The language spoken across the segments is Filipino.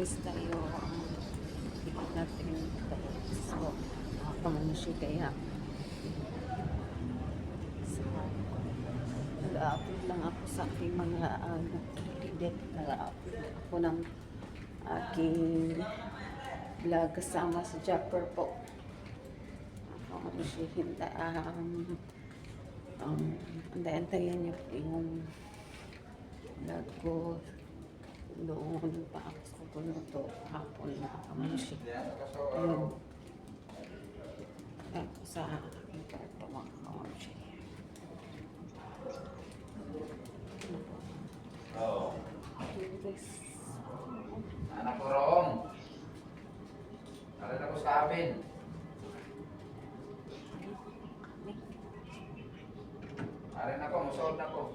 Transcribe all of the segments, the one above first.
guys tayo ikot natin tayo so pamanushi kaya so nag-upload lang ako sa aking mga nag-upload ako ng aking vlog kasama sa Japper po pamanushi antayin niyo po yung vlog ko doon pa ako sa punuto hapon na kamanushi. Ayun. Ako sa aking kwarto mga kamanushi. Oo. Guys. Anak ko roong. Narin ako sa cabin. Narin ako, musuod na ko.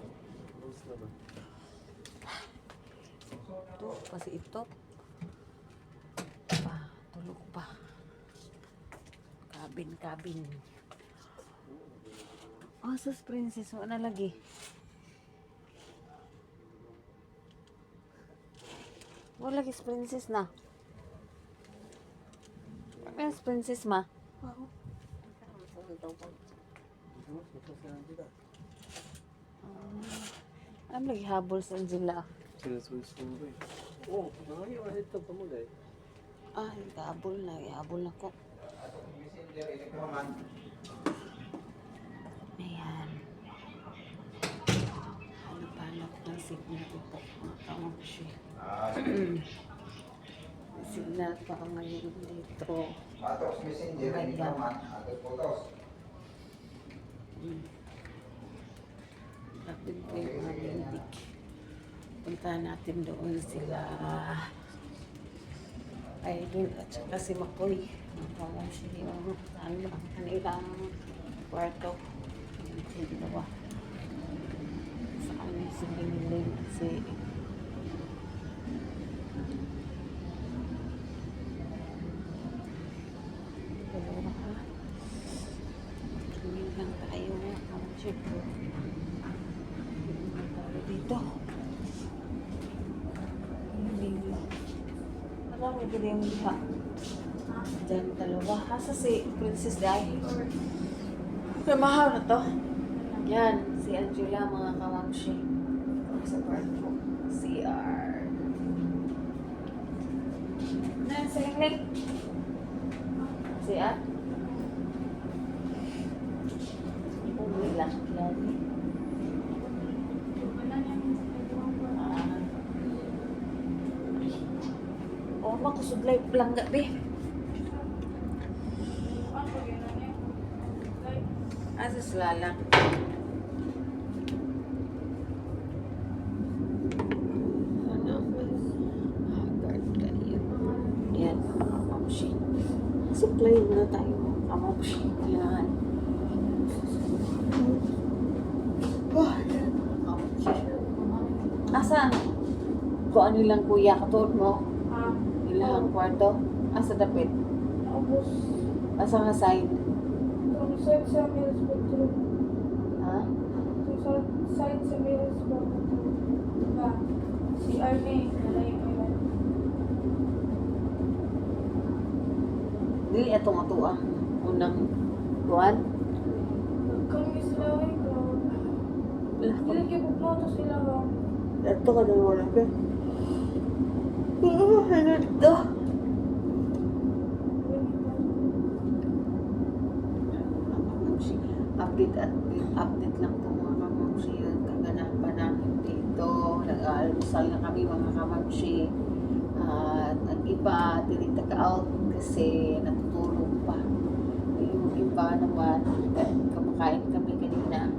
Ito, kasi ito. Tulog pa. Cabin. Oh, sus princess, wala lagi. Wala lagi princess na. May princess ma. Ano lagi habol sa Angela? Oh, nangayon ito pa mo guys. Habol na ko. Messenger, ini ko man. Ayan. Hanap ng signal ko po. Kamanushi. Signal pa ang ngayon dito. Matos messenger, ini ko man. Ato photos. Lapit ko yung mga lintik. Punta natin doon sila. Idol at saka si Makoy. Kamanushi yung kanilang kwarto. Yung dalawa. Saan si Binilin si dalawa ha. Tingin lang tayo. Kamanushi po. Dito. Marami din yung liha. Diyan dalawa. Asa si Princess Dai? Mahal na to. Yan. Si Angela mga kamanushi. Sa kwarto. CR. Sa hingling. CR. Uwi lang. Lagi. Makusudlay lang gabi. Asas lalang. Yan, kamamushi. Supply muna tayo. Kamamushi. Yan. Asan? Kung ano lang kuya, katulad mo? Ilang kwarto? Asa dapit? Tapos, Asa nga side? itong side sa Mills Bathroom. Ha? Itong side sa Mills Bathroom. Diba? Si Arne, nalayo ko yun. Dili atong ato ang unang buwan. Kami sila ko. Dili kibugno to sila ba? Ito ka daw wala ka. Ano ito? Update lang po mga kamamushi yung kaganapan namin dito. Nag-aalmusal na kami mga kamamushi. At ang iba, tinitag-out kasi natutulog pa. Yung iba naman, kumakain kami kanina.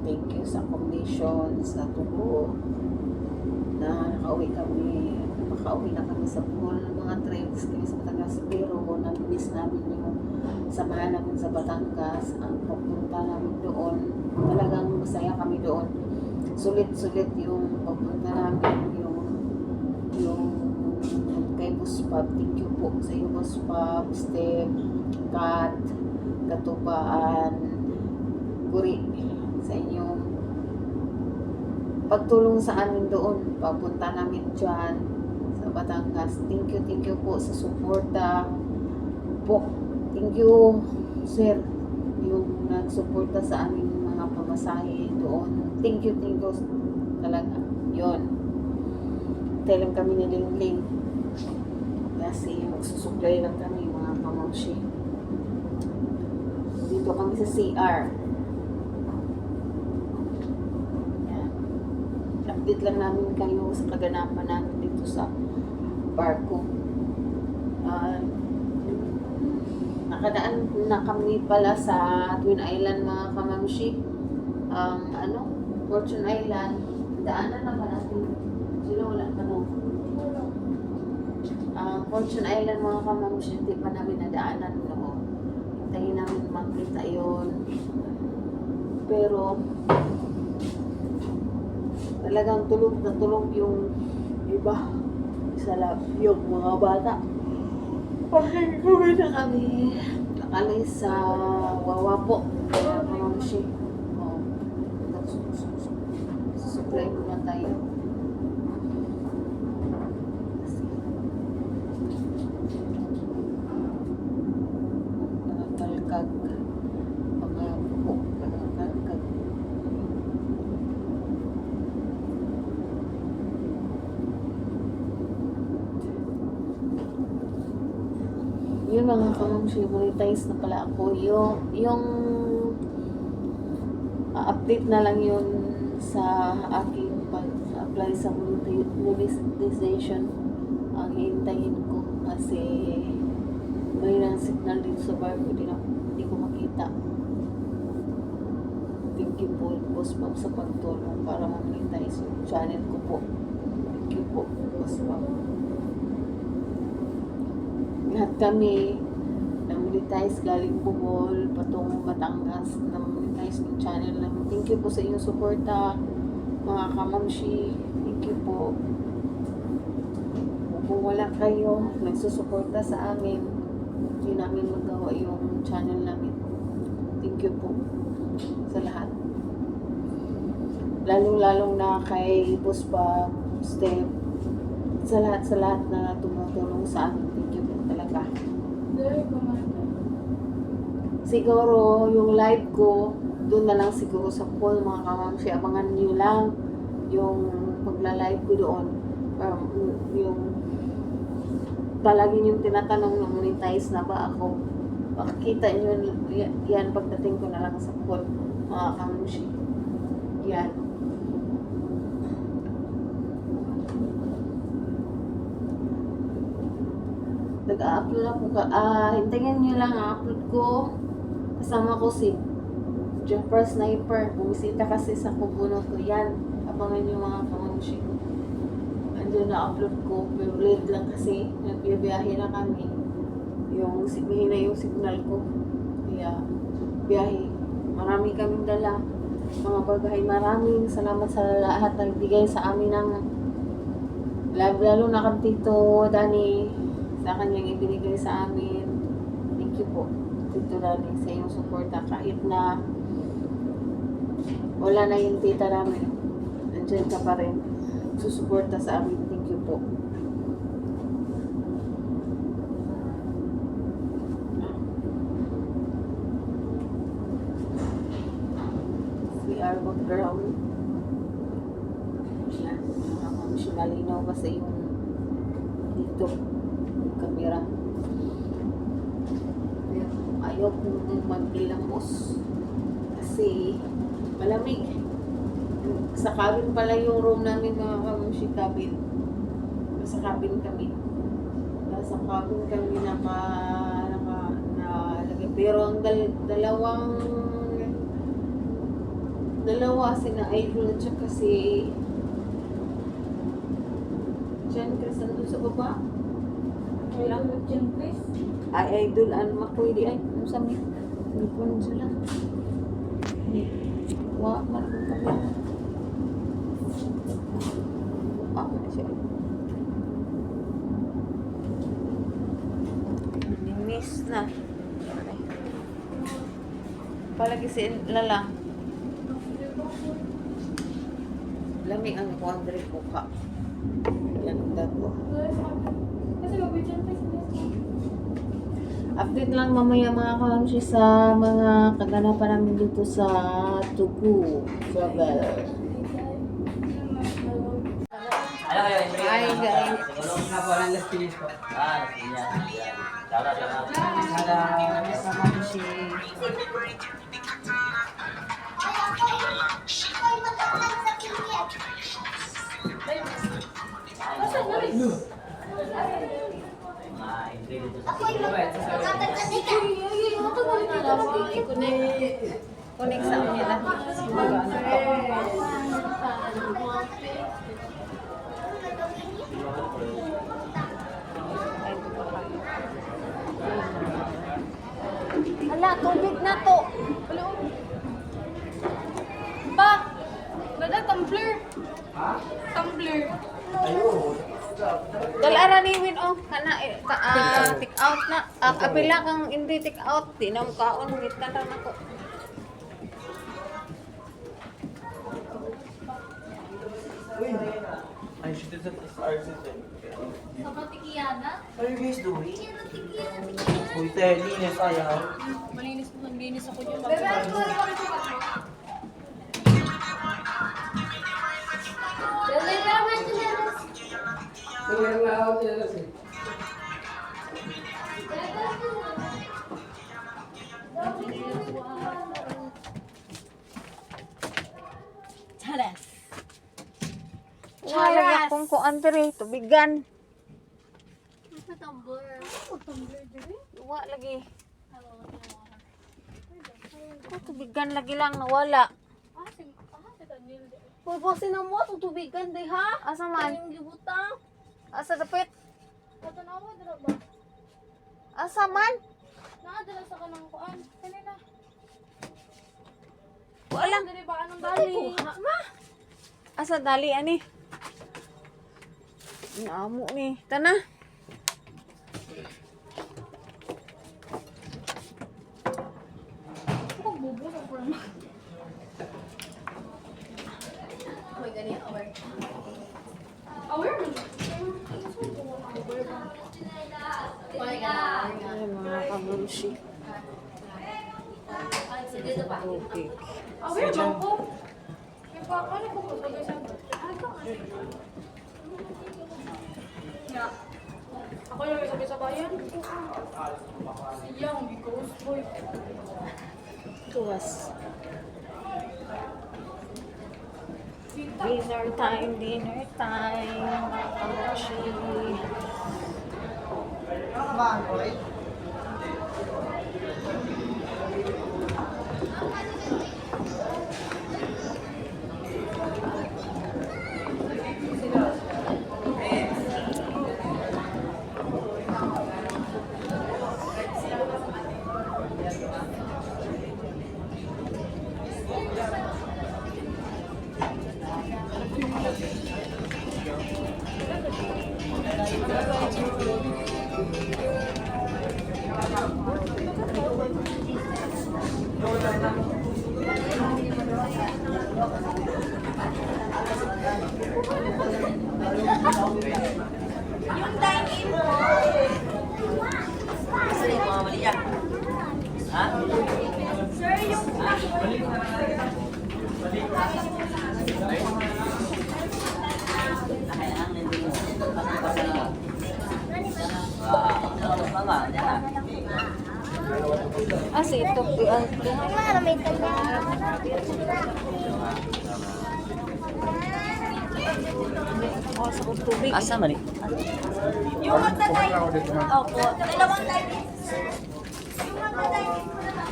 Thank you sa accommodations na tubo na makauwi na kami sa pool. Mga trips kami sa Batangas pero na-miss namin yung samahan namin sa Batangas. Ang pagpunta namin doon, talagang masaya kami doon. Sulit yung pagpunta namin, yung kay Buspab. Thank you po sa iyo Buspab, Step, Kat, Katubaan, Guri, sa inyong pagtulong sa amin doon. Pagpunta namin dyan, sa Batangas. Thank you po sa suporta po. Thank you, sir, yung nagsuporta sa aming mga pamasahe doon. Thank you talaga. Yon. Tayo lang kami nilingling. Kasi magsusuklay lang kami mga kamamshi. Dito kami sa CR. Yan. Update lang namin kayo sa kaganapan namin dito sa barko. Nakadaan na kami pala sa Twin Island mga kamamshi. Fortune Island. Daanan na ba natin? Sila wala pa no? Fortune Island mga kamamshi, hindi pa namin nadaanan no. Hintayin namin makita yun. Pero talagang tulog na tulog yung iba. Isa lang yung mga bata. Pakikuwi na kami. Nakalis sa Wawa po. Mga kamamshi. Supply muna tayo. Nakakalkag. Mga buko. Nakakalkag. Yun mga kamamshi, monetize na pala ako. Yung update na lang yun sa aking pag-apply sa monetization. Ang hihintayin ko kasi may lang signal dito sa bar ko, hindi ko makita. Thank you po, Boss Ma'am, sa pagtulong para ma-monetize yung channel ko po. Thank you po, Boss Ma'am. Lahat kami na-monetize galing Bohol patungong Batangas, na-monetize yung channel namin. Thank you po sa inyong suporta mga kamamshi. Thank you po. Kung wala kayo nagsusuporta sa amin, hindi namin magawa yung channel namin. Thank you po sa lahat, lalong na kay Boss Pa Step, sa lahat na tumutulong sa amin. Thank you po talaga. Siguro yung live ko doon na lang siguro sa pool mga kamamshi. Abangan nyo lang yung pagla-live ko doon. Yung palagi yung tinatanong na monetize na ba ako. Makikita nyo yan pagdating ko na lang sa pool mga kamamshi. Yan. Nag-upload ako hintayin nyo lang upload ko. Kasama ko si Jumper Sniper. Bumisita kasi sa kubuno ko. Yan. Abangan nyo mga kamamshi. Andiyan na upload ko. Pero late lang kasi. Nagbiyahe na kami. Mahina yung signal ko. Kaya biyahe. Marami kaming dala. Mga bagay. Maraming salamat sa lahat na nagbigay sa amin ng lalo na kang Tito Dani sa kanyang ibinigay sa amin. Thank you po, Tito Dani, sa iyong suporta. Kahit na wala na yung tita namin, nandiyan ka pa rin susuporta sa amin. Thank you po. CR background. Yan. Malinaw ba sa yung dito yung camera. Ayaw kong mag-ilamos kasi malamig. Sa cabin pala yung room namin mga kamamshi, cabin. Sa cabin kami. Sa cabin kami nakalagay. Pero ang dalawa sina Idol at saka si Jan Chris nandun sa baba. Kailang mo Jan Chris? Ay Idol ang makuwi di ay. Ano sa may? Hindi po nun sila. Marunong kami. Ako na siya. Nimis na. Palagi si Lala. Lamig ang kuandre ko ka. Ganda po. Kasi mag-video tayo sa next. Update lang mamaya mga kamsi sa mga kaganapan namin dito sa Tugu Travel. Hi guys. Tulong na po ng last finish ko. Yan. Tara. Mga kamsi. Connect sa amin na. Hala, tubig na to. Hello? Pa! Ganda, tumbler. Ha? Tumbler. Dalara ni Win oh, kana take out na. Kapila kang hindi take out, di na mo kaon wit na lang ako. I should have RCC. Sa Katikiyana? What are you guys doing? Tikiyana. Uy, tayo, linis ayaw. Malinis ako dyan. Dali naman chinelas. Tingnan na ako sila kasi. Charas. Wala akong kuan diri, tubigan. Ano tumbler? Tumbler diri? Wa lagi. Ko tubigan lagi lang nawala. Si Daniel diri. Purposin na mo itong tubigan, day ha? Asa man? Yung gibutang. Asa dapit? Patanawa dira ba? Asa man? Naadala sa kanang kuan. Kanina. Wala. Diri ba anong dali? Asa dali ani? Naamo ni. Tana. Ako bubo sa kurma. May ganyan, aware. Aware mo? May ganyan. Ay, mga kabushi. Sige, ito pa. Okay. Aware mo ko? Yung pa ako ko ko sa nga. Ako yung sabi sa bayan. Siyang because boy. Tuwas. Dinner time. Mga kabushi. Yung dine-in po. Asa yung mga mali yan? Ha? Sir, yung Nakailangan nandun mo. Mama, yan. Asa ito? Oh, sa tubig. Asa mali? yung magta-dine-in. Opo. Dalawang dine-in, sir. Yung magta-dine-in po na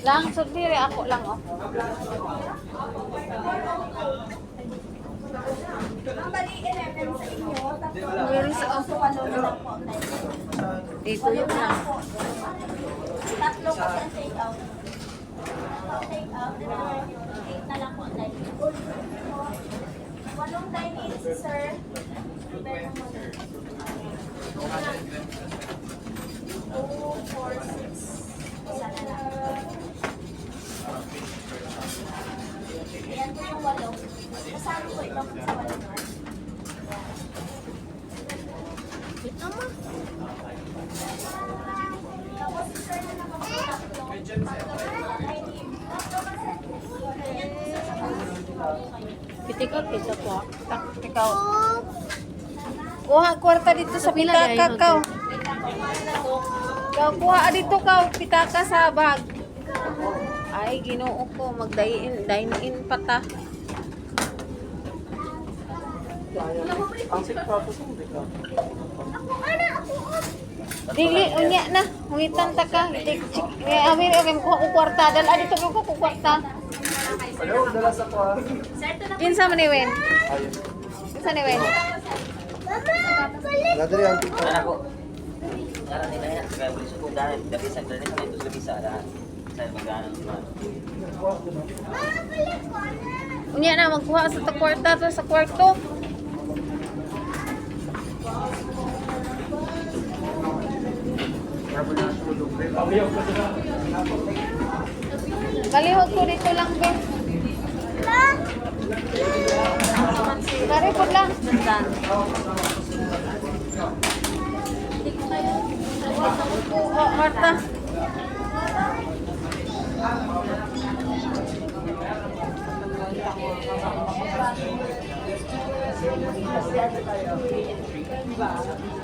Lang, sundiri ako lang oh. ang bali 11 sa inyo. Tapos, Where is so, walo na lang po ang dine-in. Dito yun lang. Tatlo po ang take-out. Take-out, 8 na lang po ang dine-in. Walong dine-in, sir. Prepare ng mga 2, 4, 6. Isa na lang. Ayan po yung walo. Kasama po ito sa walo. Pitikot kita po. Ikaw. Kuha kwarta dito sa pitaka kaw. Kaw kuha dito kaw pitaka sa bag. Ay Ginoo ko dine in pata. Ang sikapos mo, di ka. Dili unya na, hungitan ta ka. Amin okay kuha ko kwarta dal dito ko kwarta. Ano, dala sa ko. Kinsa man ni Wen? Kinsa ni Wen? Nadali ang tito. Anak ko. Darah nila yan. Kaya buli suko. Darah. Gabi sa darah sa ito sa bisa. Saya magana naman. Unya na magkuha sa kwarta to sa kwarto. Kalihog ko dito lang, be. Karipod lang. Marta.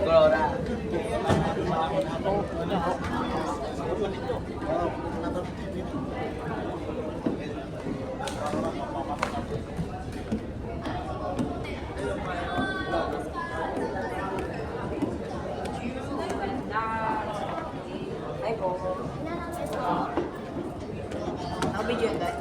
Kolora. Ay po. Ako video yun, guys.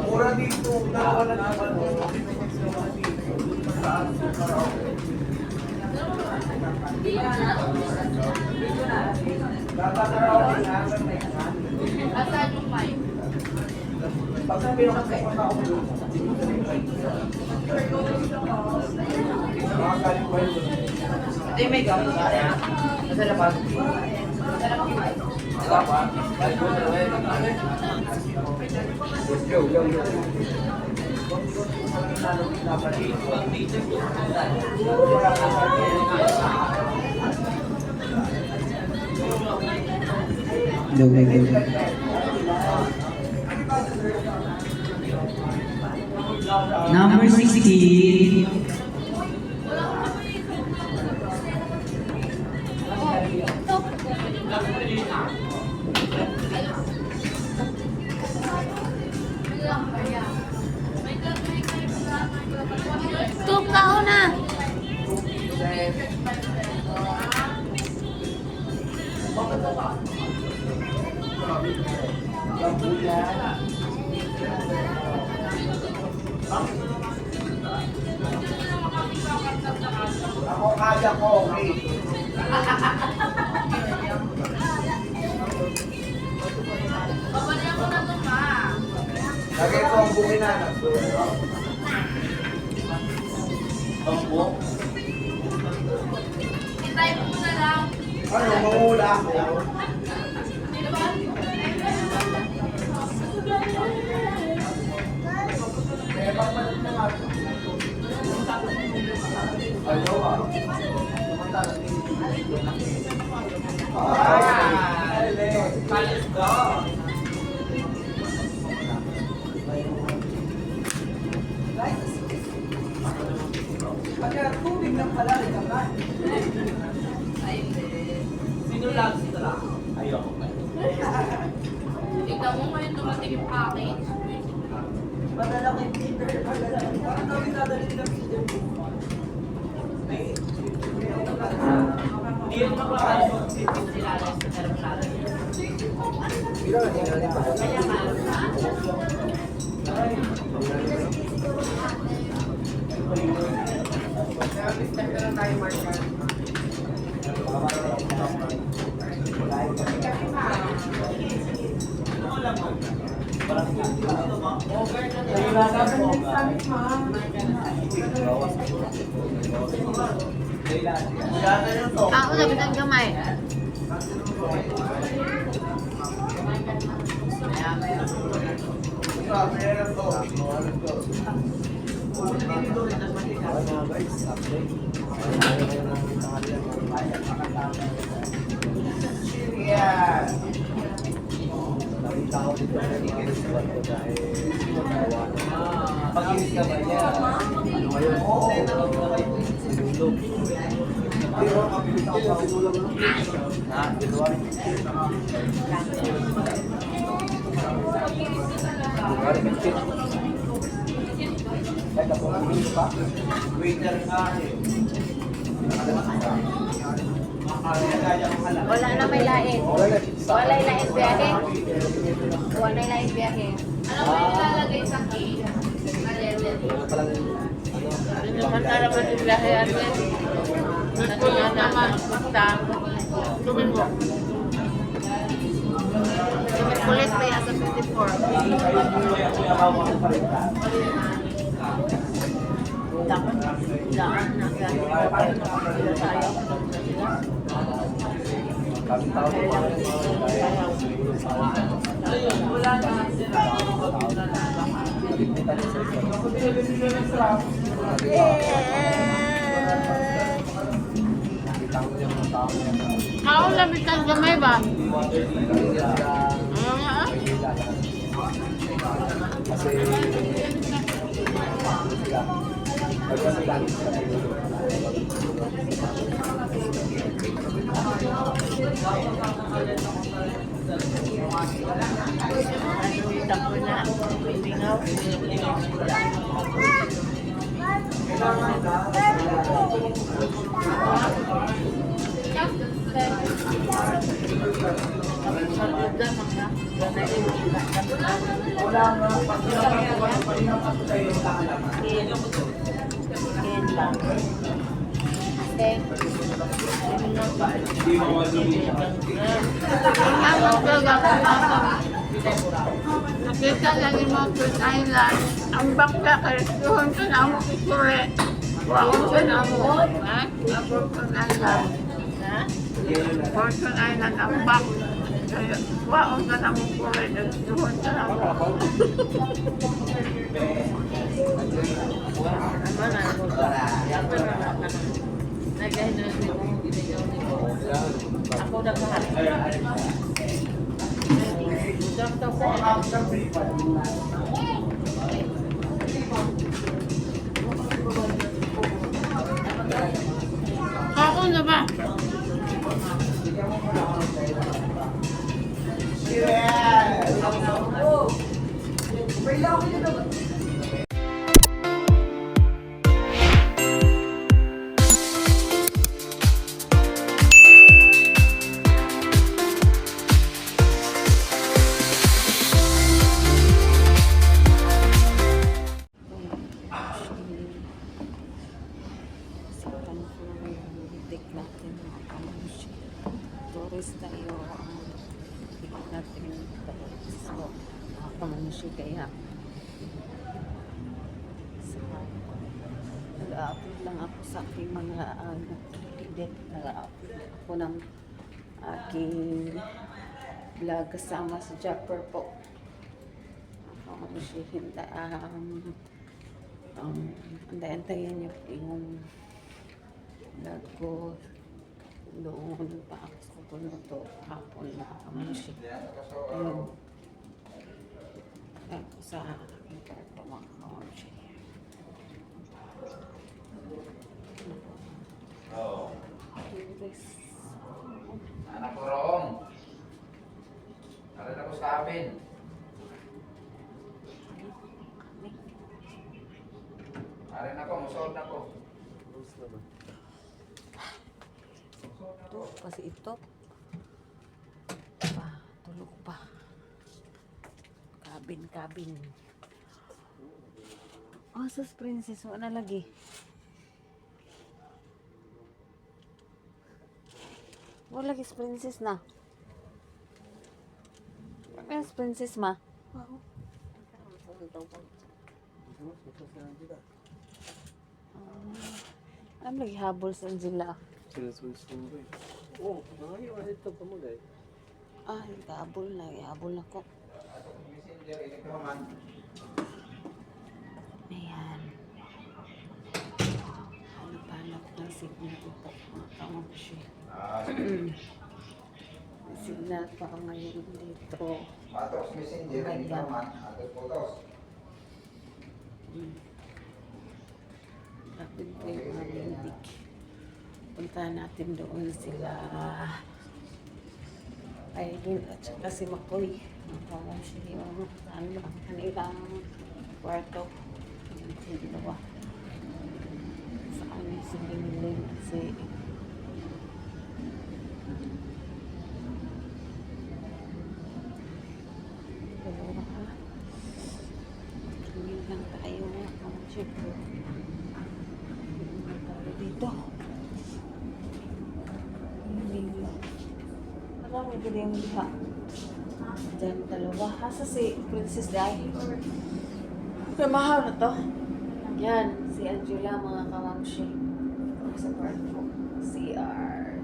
Mura dito, dalawa na naman. Hindi may gamit sa kanya. Nasa labas. Number 16. Tup ka na. Ako kaya ko, okay. Lagay ko ang buko Itay mo na lang. Ano, mangula? Tignan mo ngayon dumating yung package. Ako labit ang gamay. Wala na may lain. Wala yung lain biyahe. Wala yung lain biyahe. Ano ba yung ilalagay sa cake? Hindi naman talaga yung biyahe natin. Natulog naman. Basta. Tumingo. Kulit may asa 54. Dapat daan na tayo. Ako labit ang gamay ba? Ano nga ah? Tako na. Bingaw. Nakita lang yung mga Fruit Island. Ang bakla kay Tuhon ka na mo kusure. Wawon ka na mo. Ha? Ang Fruit Island. Ha? Fruit Island ang bak. Kaya wawon ka na mo kusure. Tuhon ka na mo. Naman na mo ba? Nagay na si mo. Ako nagkaharap. Ako na ba? Tourist tayo ang natin so, kaya Nag-upload lang ako sa aking mga edit. Nag-upload ako ng aking vlog kasama si Japper po. Antayin niyo po yung vlog ko. Doon pa ako sa punuto hapon na kamushi. Ayun. Ako sa aking kwarto mga kamushi. Oo. Tourist. Anak ko roong. Aral ako sa amin. Aral ako, musood na ko. Ito, kasi ito. Tulog pa. Cabin. Oh, sus princess, wala lagi. Wala lagi princess na. Wala princess ma. Ano lagi habol sa Angela? Ah, habol na ko. Messenger, ini ko man. Ayan. Hanap ng signal ito. Mga kamushi. Signal pa ako ngayon dito. Patos messenger, ini ko man. Ada photos. Lapit ko yung mga lintik. Punta natin doon sila. Idol at saka si Makoy. Mga kamushi yung kanilang kwarto. Yung dalawa. Sa kanya si Ling si dalawa ha. Tingin lang tayo mga kamushi. Tayo dito. Marami ko din yung liha. Diyan dalawa. Asa si Princess Dai? Namahaw na to. Yan, si Angela mga kamamshi. Sa part ko. CR.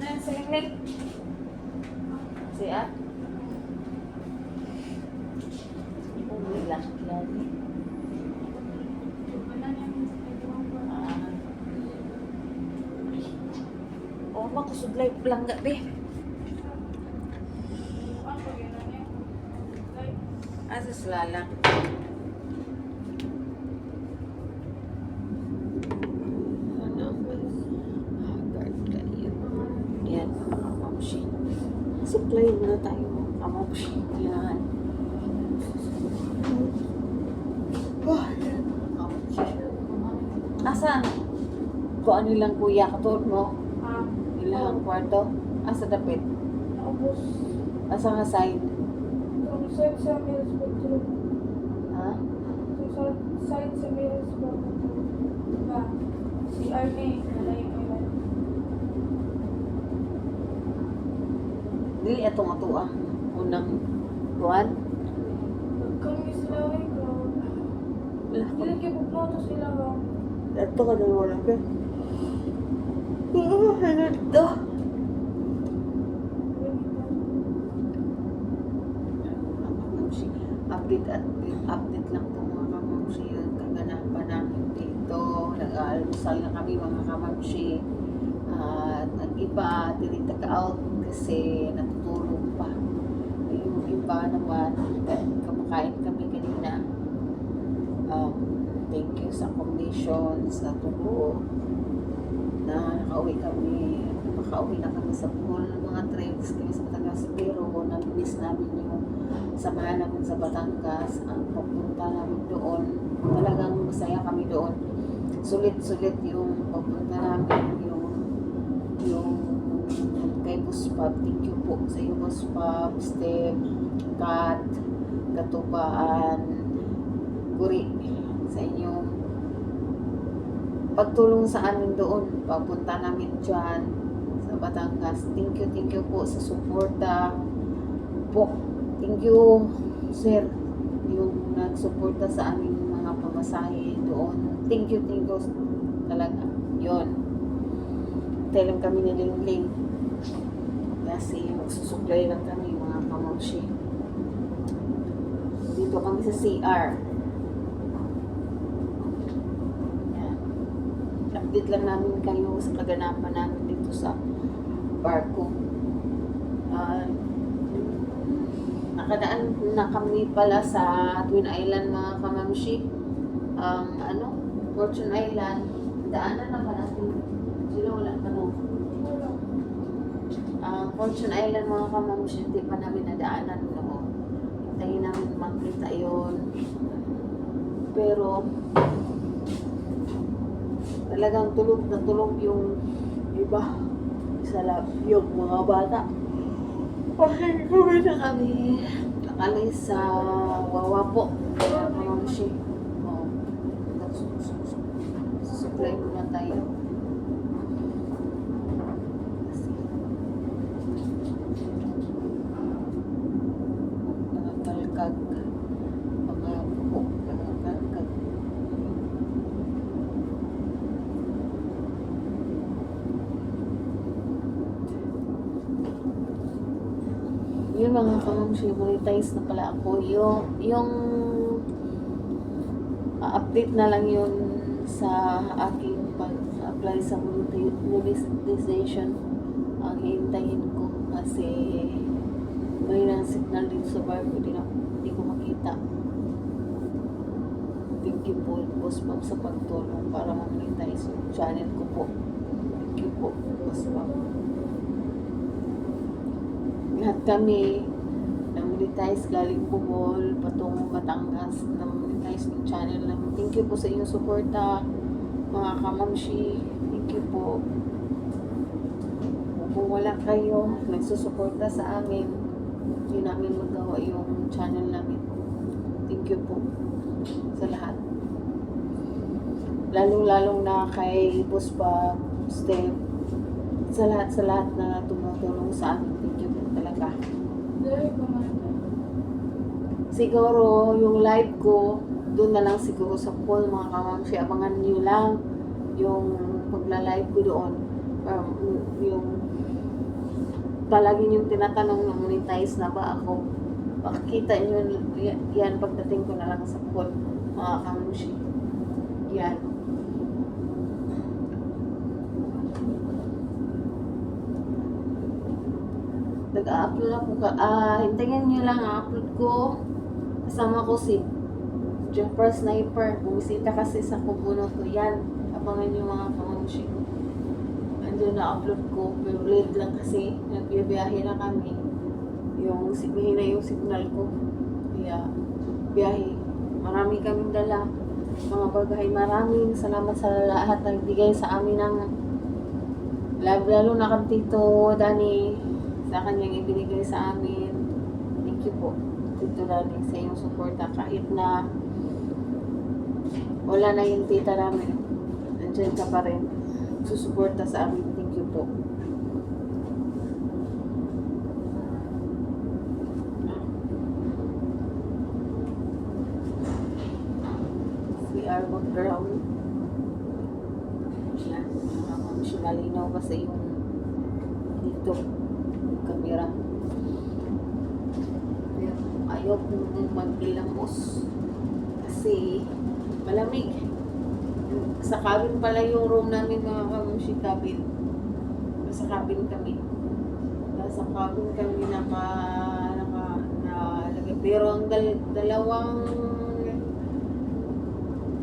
Nan, sa lingling. CR. Umuwi lang. Lagi. Oh, makusudlay lang gabi. Asa sila lang. Haggard kayo. Yan, kamamshi. Supply muna tayo. Kamamshi. Yan. Kamamshi. Asa? Kung ano lang kuya, katulad mo? Ilang kwarto? Asa dapit? Tapos, Asa nga side? itong side sa Mills Bedroom. Ha? Itong side sa Mills Bedroom. Diba? Si Arne, malayo yun. Dili atong ato ang unang buwan. Kami sila ko. Dili kibuklo to sila ba? Ito ka daw wala ka. Ano ito? Update lang po mga kamamshi. Kaganapan namin dito. Nag-aalmusal na kami mga kamamshi. At ang iba, dirita ka-out kasi natutulog pa. Yung iba naman, kumakain kami kanina. Thank you sa accommodation, sa tubo. Na makauwi na kami sa pool, mga trips kami sa Batangas, pero na-miss namin yung samahan namin sa Batangas, ang pagpunta namin doon, talagang masaya kami doon. Sulit yung pagpunta namin, yung kay Buspab, thank you po sa iyo Buspab, Step, Kat, Katubaan, Guri, sa inyong pagtulong sa amin doon, pagpunta namin dyan sa Batangas. Thank you po sa suporta po. Thank you, sir, yung nagsuporta sa aming mga mga pamasahe doon. Thank you talaga. Yun. Tayo lang kami nilingling. Kasi magsusuklay lang kami mga kamamshi. Dito kami sa CR. Yan. Update lang namin kayo sa kaganapan namin dito sa barko. Nakadaan na kami pala sa Twin Island mga kamamshi. Fortune Island. Daanan na ba natin? Sila wala pa no? Fortune Island mga kamamshi, hindi pa namin nadaanan no. Hintayin namin makita yun. Pero talagang tulog na tulog yung iba. Yung mga bata. Okay, gawin na kami. Nakalay sa Wawa po. Mga kamamshi. Supply muna tayo. Nakakalkag. Mga buko. Nakakalkag. Yun mga kamamshi, monetize na pala ako. Yung update na lang yun sa aking pag-apply sa monetization. Ang hihintayin ko kasi may lang signal dito sa bar ko, hindi ko makita. Thank you po, Boss Ma'am, sa pagtulong para ma-monetize yung channel ko po. Thank you po, Boss Ma'am. Lahat kami na-monetize galing Bohol patungong Batangas, na-monetize yung channel namin. Thank you po sa inyong suporta mga kamamshi. Thank you po. Kung wala kayo nagsusuporta sa amin, hindi namin magawa yung channel namin. Thank you po sa lahat, lalong na kay Boss Bob, Steph, sa lahat na tumutulong sa amin. Thank you po talaga. Siguro yung live ko doon na lang siguro sa pool mga kamamshi. Abangan nyo lang yung pagla-live ko doon. Yung palagi yung tinatanong na monetize na ba ako. Makikita nyo yan pagdating ko na lang sa pool mga kamamshi. Yan. Nag-upload ako hintayin nyo lang upload ko. Kasama ko si Jumper Sniper. Bumisita kasi sa Kubuno ko. Yan. Abangan nyo mga kamamshi. Andiyan na upload ko. Pero late lang kasi. Nagbiyahe na kami. Mahina yung signal ko. Kaya biyahe. Marami kaming dala. Mga bagay. Maraming salamat sa lahat na nagbigay sa amin ng lalo na kang Tito Dani. Sa kanyang ibinigay sa amin. Thank you po, Tito Dani, sa iyong suporta. Kahit na wala na yung tita namin, nandiyan ka pa rin. Susuporta sa amin. Thank you po. CR background. Yan. Malinaw ba sa iyong dito? Kamera. Ayaw kong mag-ilamos kasi malamig. Sa cabin pala yung room namin mga kamamshi, cabin. Sa cabin kami. Sa cabin kami nakalagay. Pero ang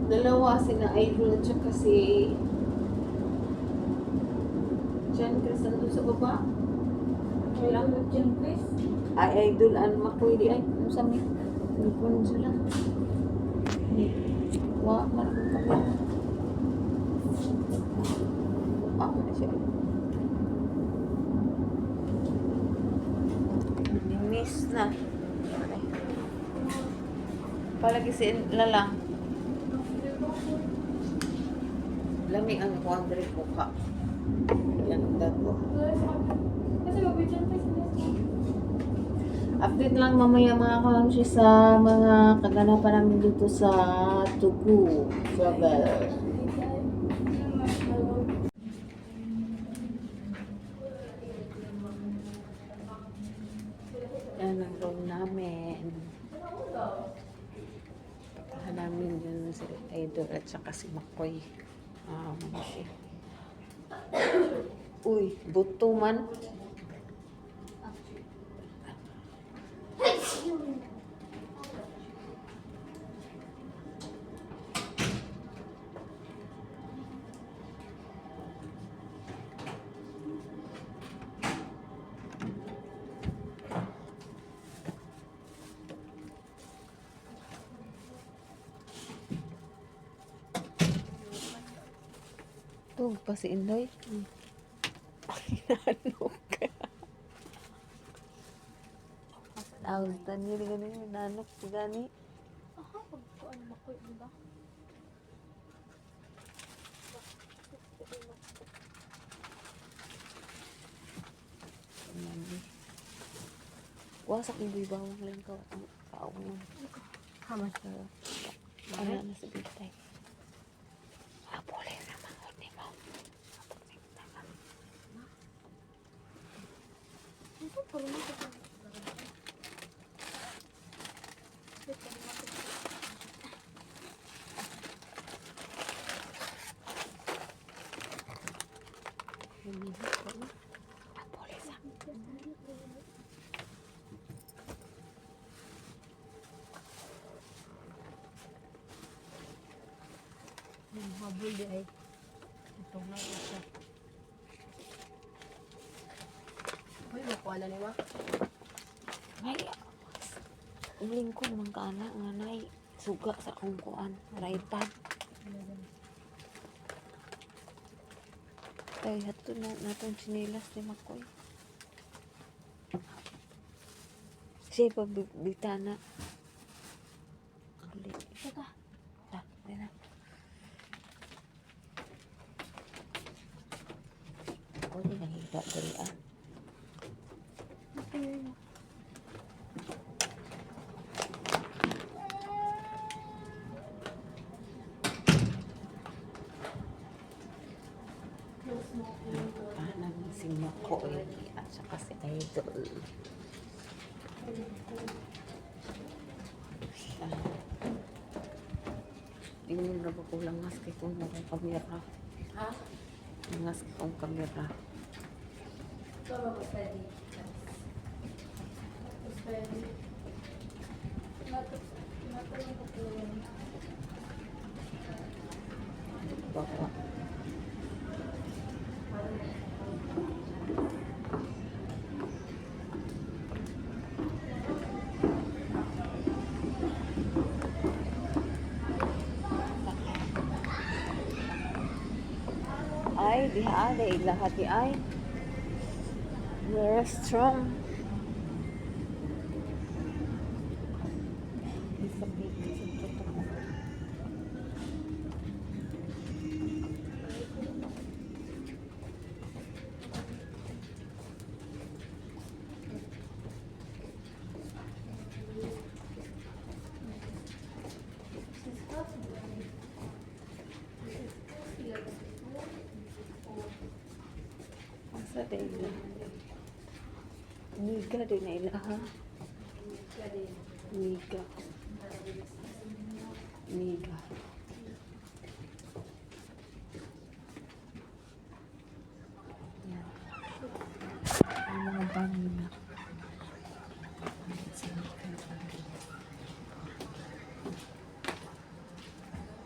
dalawa sina Idol at saka si John Chris nandun sa baba. Kailang mo dyan, Chris? Ay, Idol and Makwili. Ay, ano sa may? Ano po nun sila? Maraming kape. Ako na siya. Miss na. Palagi si Lalang. Lami ang kuandre ko ka. Yan ang dago. Kasi mabidyan pa sila. Update lang mamaya mga kamsi sa mga kaganapan namin dito sa Tugu Travel. Yan ang room namin. Puntahan namin yun si Idol at saka si Makoy. Mga siya. Uy, buto man. Tug pa si Inday. Nanok ka. Tawag tanya ni gani nanok si gani. Aha, pagkuan mo ko, di ba? Wasak yung bawang lang ka ang kaungan. Hamas So, ano na sa bitay. Boleh na mangot ni mo. Ito, parang ito. Boleh sa. Habol di ay. Ito na isa. Uy, makuha na niya. Ay, uling ko naman ka anak nga nay. Suga sa akong kuan. Raypad. Ay, hato na natong sinilas ni Makoy. Siya pagbitana. Uli. Ito ka. Di na. Ako din nahiga dali ah. Namin si Makoy at saka si Idol. Hindi mo na ba ko langas kay kung akong kamera? Ha? Langas kong kamera. Ito ba ko steady? Steady. Matulong ko po yun. Baka. Ay, diha ada ilahat di ay. Very strong. Isa big sa totoo. Asa din na. Miga din na ilaha. Miga. Miga. Yan. Ang mga bangin na.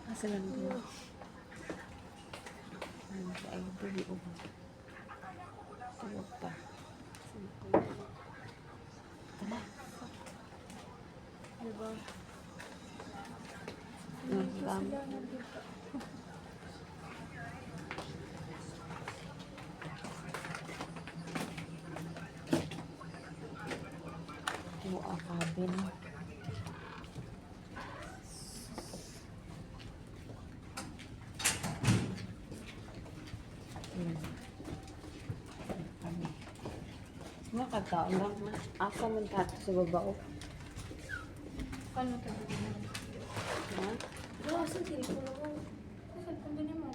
Asa lang din. Ano sa ay buli o ba? Tuwag pa. Tala. Diba? Nagam. Mo akabin. Kami. No. nakataon lang. Asa man tato sa babaw. Ano to? Ha? Wala, saan sili ko na ko? Saan kung ganyan mo?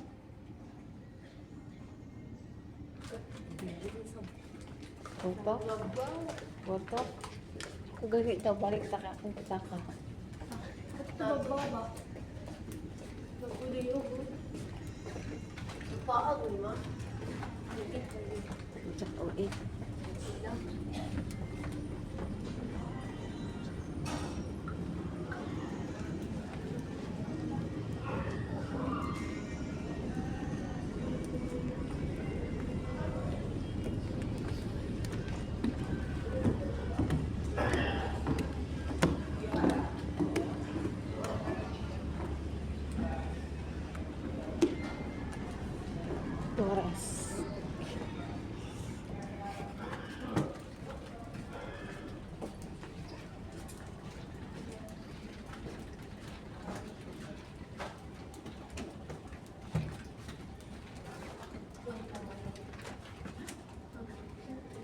Tutok? Tutok? Kung ganito, balik ta ka kung pataka. Ito ba ba? Pwede yun. Paag mo ma? Tsak o eh. Oras.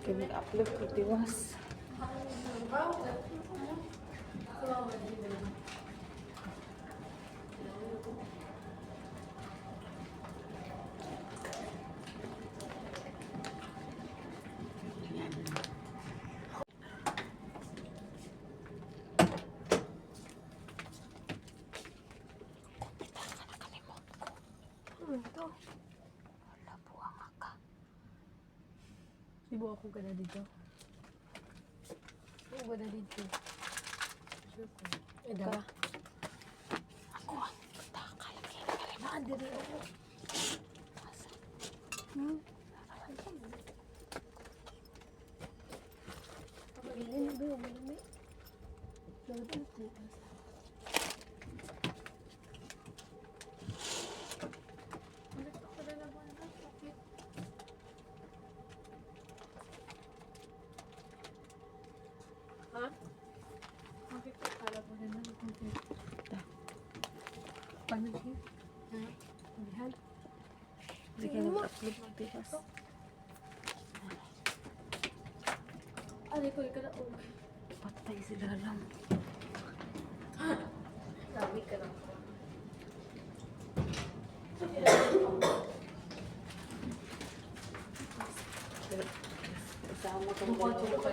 Okay, mag-upload ko tiwas. Di ba ako gana dito? Ako gana dito. Sure ko. Eh, dara. Ako ang takalaki na kaya. Maandi rin ako. Pagilin na ba yung malami? Lagyan ko. Ha? Bakit akala ko na lang kung panagin? Ha? Pagihal? Hindi ka mag-upload ng tiwas. Ano ko yung kada Patay sila lang. Dami ka lang. Kasama kang dalawa.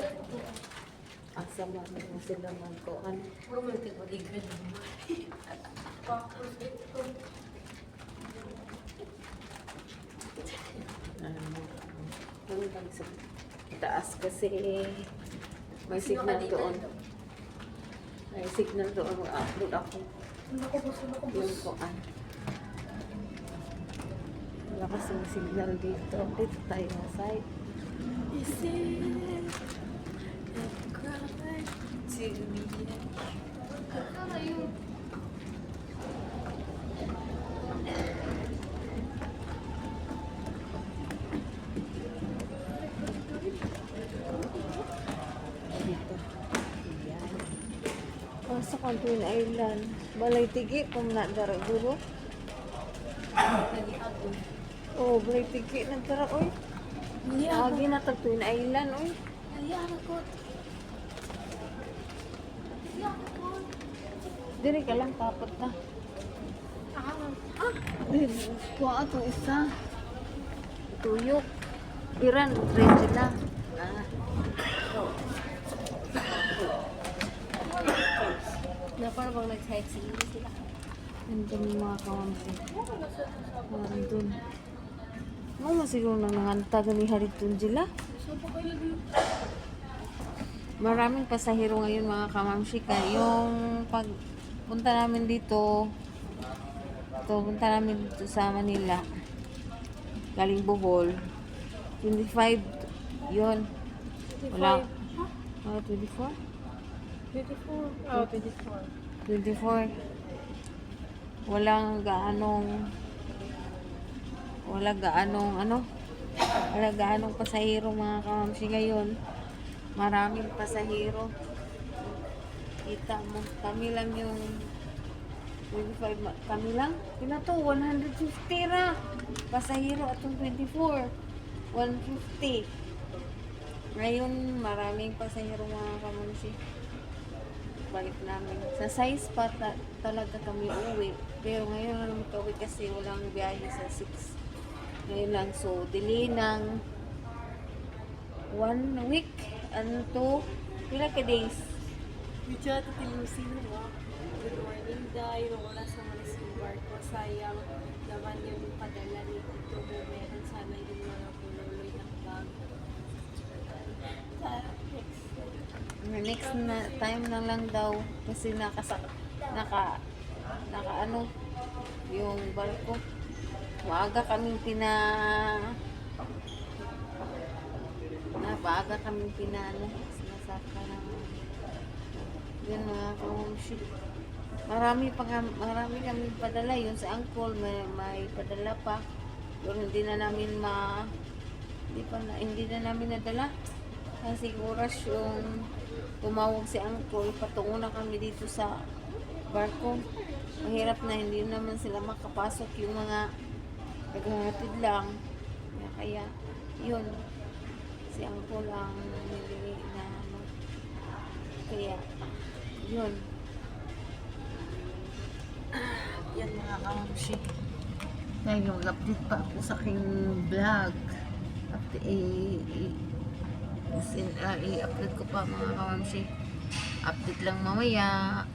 Asa man mo sila man ko. Ano? Romantic mo, di ka naman. Ano lang sa taas kasi may signal doon. May signal doon. Mag-upload ako. Yung koan. Wala kasi may signal dito. Dito tayo sa site. Is it a crime to me? Dito. Yan. Pasok ang Twin Island. Balay tigi kung na dara duro. Oh, balay tigi na dara oy. Lagi na tag Twin Island oy. Diri ka lang tapot na. Diri, kuha ato isa. Tuyok. Iran, red sila. Na para bang nag-sightseeing sila. Nandun yung mga kawamsi. Nandun. Mga masiguro nang nanganta ni Haritun sila. Maraming pasahero ngayon mga kamamsika. Yung pagpunta namin dito, punta namin dito sa Manila, galing Bohol, 25 yun. Wala. 24? 24. Oh, 24. 24. Wala gaanong pasahero mga kamamsi ngayon. Maraming pasahero. Kita mo, kami lang yung 25, kami lang. Pila to, 150 ra. Pasahero atong 24. 150. Ngayon, maraming pasahero mga kamunsi. Balik namin. Sa size pa talaga kami uwi. Pero ngayon na naman kami kasi walang biyahe sa 6. Ngayon lang. So, delay ng 1 week and 2 pila ka days. Medyo ito tilusin mo. Good morning, Day. Wala sa mga barko. Sayang naman yung padala ni Tito mo. Meron sana yung mga punuloy ng bag. Sa Next na time na lang daw kasi naka ano yung barko. Maaga kaming maaga kaming pinano sinasaka ng yun mga kamuship. Marami kaming padala yun sa angkol may padala pa pero hindi na namin nadala kasi oras yung tumawag si Angkol, patungo na kami dito sa barko. Mahirap na, hindi naman sila makapasok yung mga naghahatid lang. Kaya, yun. Si Angkol ang nilili na ano. Kaya, yun. Yan mga kamamshi. Kaya mag-update pa ako sa aking vlog. I-upload ko pa mga kamamshi. Update lang mamaya.